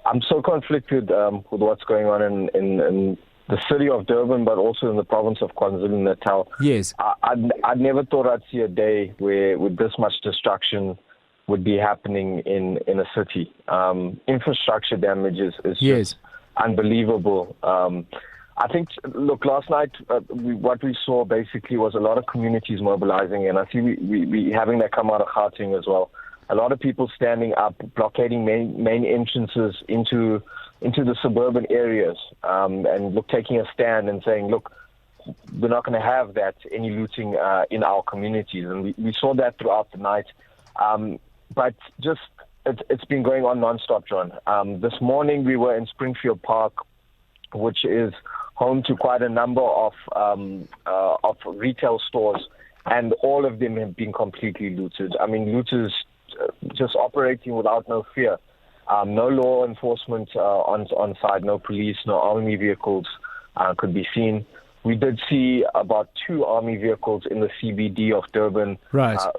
I'm so conflicted with what's going on in the city of Durban, but also in the province of KwaZulu-Natal. Yes. I never thought I'd see a day where with this much destruction would be happening in a city. Infrastructure damage is Yes. just unbelievable. I think, look, last night, what we saw basically was a lot of communities mobilizing, and I see we having that come out of Gauteng as well. A lot of people standing up, blockading main entrances into the suburban areas, and taking a stand and saying, look, we're not going to have that, any looting in our communities. And we saw that throughout the night. But just, it's been going on nonstop, John. This morning we were in Springfield Park, which is home to quite a number of retail stores, and all of them have been completely looted. I mean, looters just operating without no fear. No law enforcement on site, no police, no army vehicles could be seen. We did see about 2 army vehicles in the CBD of Durban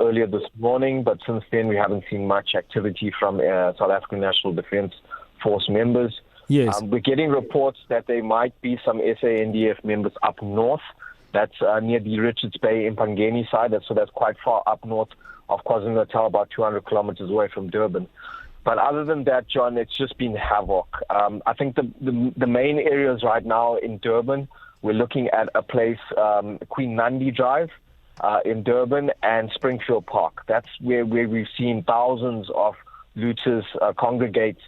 earlier this morning, but since then we haven't seen much activity from South African National Defence Force members. Yes. We're getting reports that there might be some SANDF members up north. That's near the Richards Bay Impangeni side. So that's quite far up north of KwaZulu-Natal, about 200 kilometers away from Durban. But other than that, John, it's just been havoc. I think the main areas right now in Durban, we're looking at a place, Queen Nandi Drive in Durban, and Springfield Park. That's where we've seen thousands of looters congregate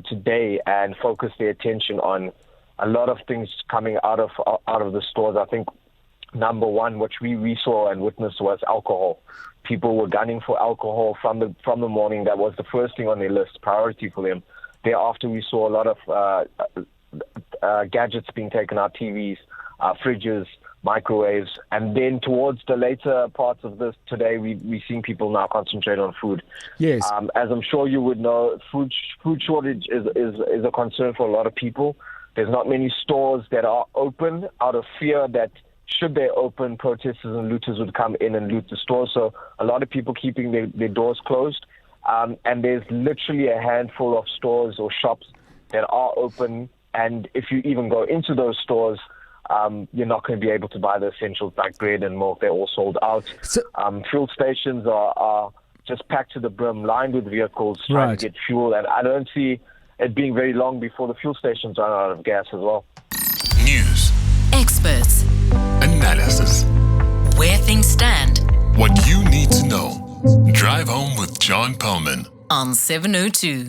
today and focus their attention on a lot of things coming out of the stores. I think number one, which we saw and witnessed, was alcohol. People were gunning for alcohol from the morning. That was the first thing on their list, priority for them. Thereafter, we saw a lot of gadgets being taken out, TVs, fridges, microwaves, and then towards the later parts of this today, we're seeing people now concentrate on food. Yes. As I'm sure you would know, food shortage is a concern for a lot of people. There's not many stores that are open out of fear that should they open, protesters and looters would come in and loot the stores. So a lot of people keeping their doors closed. And there's literally a handful of stores or shops that are open. And if you even go into those stores, you're not going to be able to buy the essentials like bread and milk. They're all sold out. So, fuel stations are just packed to the brim, lined with vehicles trying to get fuel. And I don't see it being very long before the fuel stations run out of gas as well. News. Experts. Analysis. Where things stand. What you need to know. Drive home with John Perlman On 702.